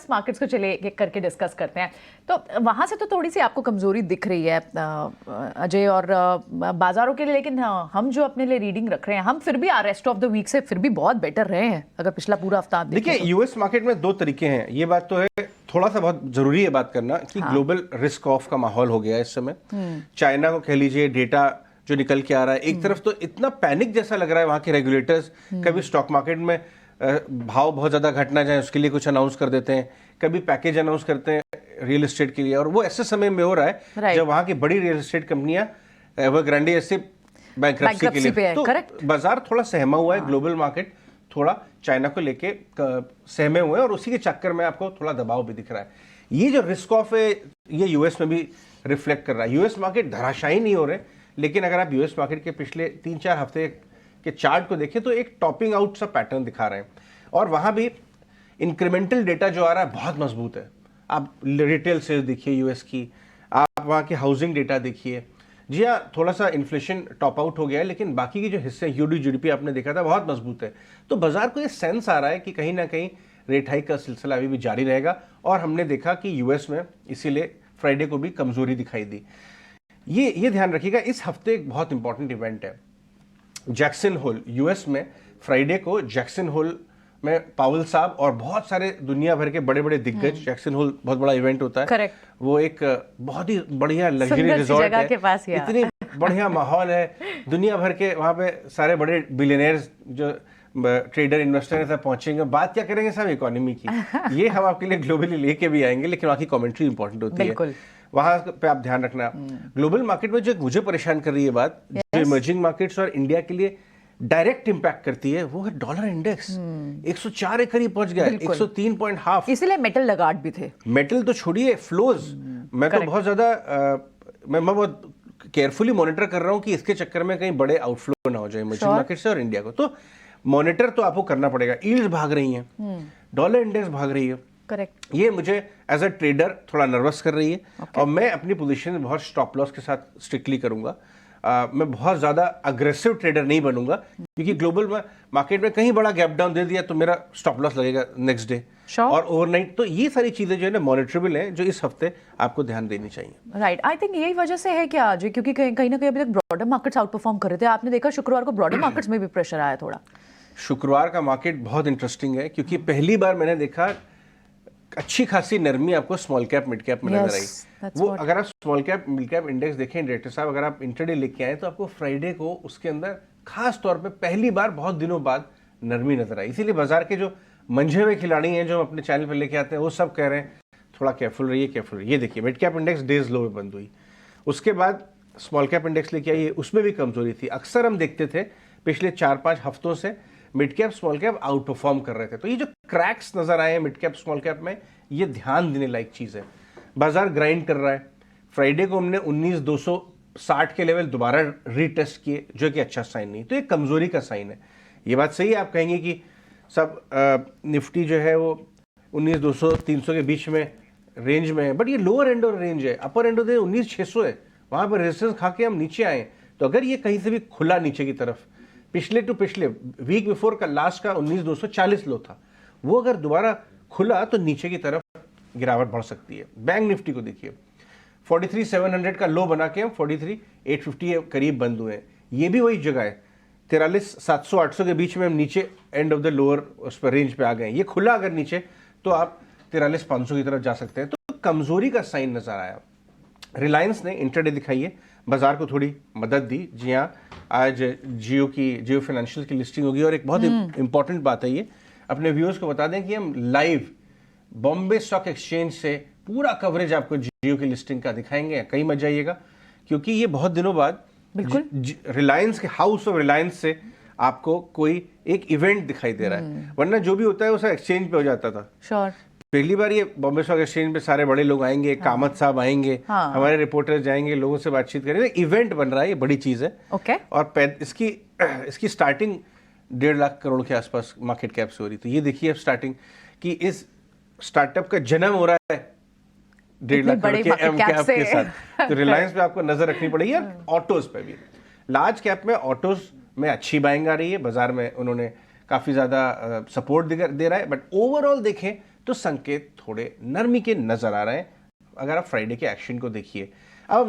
Markets को चले एक करके डिस्कस करते हैं। तो वहाँ से तो थोड़ी सी आपको कमजोरी दिख रही है अजय और बाजारों के लिए, लेकिन हम जो अपने लिए रीडिंग रख रहे हैं, हम फिर भी रेस्ट ऑफ द वीक से फिर भी बहुत बेटर रहे हैं अगर पिछला पूरा हफ्ता देखिए। यूएस मार्केट में दो तरीके हैं, ये बात तो है, थोड़ा सा बहुत जरूरी है बात करना कि ग्लोबल रिस्क ऑफ का माहौल हो गया है इस समय। चाइना को कह लीजिए, डेटा जो निकल के आ रहा है, एक तरफ तो इतना पैनिक जैसा लग रहा है वहां के रेगुलेटर्स, कभी स्टॉक मार्केट में भाव बहुत ज्यादा घट ना जाए उसके लिए कुछ अनाउंस कर देते हैं, कभी पैकेज अनाउंस करते हैं रियल एस्टेट के लिए, और वो ऐसे समय में हो रहा है जब वहां की बड़ी रियल एस्टेट कंपनियां एवरग्रांडे ऐसे बैंकरप्सी के लिए, तो बाजार थोड़ा सहमा हुआ है। ग्लोबल मार्केट थोड़ा चाइना को लेके सहमे हुए हैं और उसी के चक्कर में आपको थोड़ा दबाव भी दिख रहा है। ये जो रिस्क ऑफ है ये यूएस में भी रिफ्लेक्ट कर रहा है। यूएस मार्केट धराशायी नहीं हो रहे, लेकिन अगर आप यूएस मार्केट के पिछले 3-4 हफ्ते के चार्ट को देखें तो एक टॉपिंग आउट सा पैटर्न दिखा रहे हैं, और वहां भी इंक्रीमेंटल डेटा जो आ रहा है बहुत मजबूत है। आप रिटेल सेल्स देखिए यूएस की, आप वहां के हाउसिंग डेटा देखिए। जी हाँ, थोड़ा सा इन्फ्लेशन टॉप आउट हो गया है, लेकिन बाकी के जो हिस्से जीडीपी आपने देखा था बहुत मजबूत है। तो बाजार को ये सेंस आ रहा है कि कहीं ना कहीं रेट हाइक का सिलसिला अभी भी जारी रहेगा, और हमने देखा कि यूएस में इसीलिए फ्राइडे को भी कमजोरी दिखाई दी। ये ध्यान रखिएगा, इस हफ्ते एक बहुत इंपॉर्टेंट इवेंट है जैक्सन होल। यूएस में फ्राइडे को जैक्सन होल में पावल साहब और बहुत सारे दुनिया भर के बड़े बड़े दिग्गज, जैक्सन होल बहुत बड़ा इवेंट होता है। Correct. वो एक बहुत ही बढ़िया लग्जरी रिजॉर्ट है, इतनी बढ़िया माहौल है, दुनिया भर के वहां पे सारे बड़े बिलियनर्स जो ट्रेडर इन्वेस्टर सब पहुंचेंगे। बात क्या करेंगे साहब इकोनॉमी की, ये हम आपके लिए ग्लोबली लेके भी आएंगे, लेकिन वहां की कमेंट्री इंपॉर्टेंट होती है, वहां पे आप ध्यान रखना। ग्लोबल मार्केट में जो मुझे परेशान कर रही है बात, जो इमर्जिंग मार्केट्स और इंडिया के लिए डायरेक्ट इंपैक्ट करती है, वो है डॉलर इंडेक्स। 104 के करीब पहुंच गया, 103.5। इसलिए मेटल लगाट भी थे। मेटल तो छोड़िए, फ्लोज मैं तो बहुत ज्यादा मैं बहुत केयरफुली मॉनिटर कर रहा हूं कि इसके चक्कर में कहीं बड़े आउटफ्लो ना हो जाए इमर्जिंग मार्केट से और इंडिया को। तो मॉनिटर तो आपको करना पड़ेगा। यील्ड्स भाग रही हैं, डॉलर इंडेक्स भाग रही है। करेक्ट। ये मुझे एज अ ट्रेडर थोड़ा नर्वस कर रही है, और मैं अपनी पोजीशन बहुत स्टॉप लॉस के साथ स्ट्रिक्टली करूंगा। मैं बहुत ज्यादा अग्रेसिव ट्रेडर नहीं बनूंगा, क्योंकि ग्लोबल मार्केट में कहीं बड़ा गैप डाउन दे दिया तो मेरा स्टॉप लॉस लगेगा नेक्स्ट डे और ओवरनाइट। तो ये सारी चीजें जो है ना मॉनिटरेबल हैं, जो इस हफ्ते आपको ध्यान देनी चाहिए। राइट, आई थिंक यही वजह से है क्या जी, क्योंकि कहीं ना कहीं अभी तक ब्रॉडर मार्केट्स आउट परफॉर्म कर रहे थे। आपने देखा शुक्रवार को ब्रॉडर मार्केट्स में भी प्रेशर आया थोड़ा। शुक्रवार का मार्केट बहुत इंटरेस्टिंग है, क्योंकि पहली बार मैंने देखा अच्छी खासी नरमी आपको स्मॉल कैप मिड कैप में नजर आई। वो अगर आप small cap mid cap index देखें डायरेक्टर साहब, अगर आप इंटरडे लेके आए तो आपको फ्राइडे को उसके अंदर खास तौर पे पहली बार बहुत दिनों बाद नरमी नजर आई। इसीलिए बाजार के जो मंझे हुए खिलाड़ी हैं जो अपने चैनल पर लेके आते हैं, वो सब कह रहे हैं थोड़ा केयरफुल रहिए, केयरफुल रहिए। ये देखिए मिड कैप इंडेक्स डेज लो में बंद हुई, उसके बाद स्मॉल कैप इंडेक्स लेके आई, उसमें भी कमजोरी थी। अक्सर हम देखते थे पिछले 4-5 हफ्तों से mid cap small cap out perform कर रहे थे। तो ये जो क्रैक्स नजर आए हैं मिड कैप स्मॉल कैप में, ये ध्यान देने लायक चीज है। बाजार ग्राइंड कर रहा है। फ्राइडे को हमने 19,260 के लेवल दोबारा रीटेस्ट किए, जो कि अच्छा साइन नहीं, तो ये कमजोरी का साइन है। ये बात सही है, आप कहेंगे कि सब निफ्टी जो है वो 19,200-300 के बीच में रेंज में है, बट ये लोअर एंड ऑफ रेंज है। अपर एंड ऑफ 19,600 है, वहां पर रेजिस्टेंस खा के हम नीचे आए। तो अगर ये कहीं से भी खुला नीचे की तरफ, पिछले वीक बिफोर का लास्ट का 19,240 लो था, वो अगर दोबारा खुला तो नीचे की तरफ गिरावट बढ़ सकती है। बैंक निफ्टी को देखिए, 43,700 का लो बना के हम 43,850 करीब बंद हुए हैं। ये भी वही जगह है, 43,700-800 के बीच में हम नीचे एंड ऑफ द लोअर उस पर रेंज पे आ गए। ये खुला अगर नीचे तो आप 43,500 की तरफ जा सकते हैं। तो कमजोरी का साइन नजर आया। रिलायंस ने इंटरडे दिखाई है, बाजार को थोड़ी मदद दी। जी हाँ, आज जियो फाइनेंशियल की लिस्टिंग होगी, और एक बहुत इंपॉर्टेंट बात है, ये अपने व्यूअर्स को बता दें कि हम लाइव बॉम्बे स्टॉक एक्सचेंज से पूरा कवरेज आपको जियो की लिस्टिंग का दिखाएंगे। कहीं मत जाइएगा, क्योंकि ये बहुत दिनों बाद रिलायंस के हाउस ऑफ रिलायंस से आपको कोई एक इवेंट दिखाई दे रहा है, वरना जो भी होता है वो सब एक्सचेंज पे हो जाता था। श्योर। पहली बार ये बॉम्बे स्टॉक एक्सचेंज पे सारे बड़े लोग आएंगे, कामत साहब आएंगे, हमारे रिपोर्टर्स जाएंगे, लोगों से बातचीत करेंगे। इवेंट बन रहा है, ये बड़ी चीज है। और इसकी स्टार्टिंग 1.5 लाख करोड़ के आसपास मार्केट कैप से हो रही। तो ये देखिए अब स्टार्टिंग कि इस स्टार्टअप का जन्म हो रहा है 1.5 लाख करोड़ के एम कैप के साथ। तो रिलायंस पे आपको नजर रखनी पड़ेगी, ऑटोज पे भी। लार्ज कैप में ऑटोज में अच्छी बाइंग आ रही है, बाजार में उन्होंने काफी ज्यादा सपोर्ट दे रहा है। बट ओवरऑल देखें तो संकेत थोड़े नरमी के नजर आ रहे हैं अगर आप फ्राइडे के एक्शन को देखिए। अब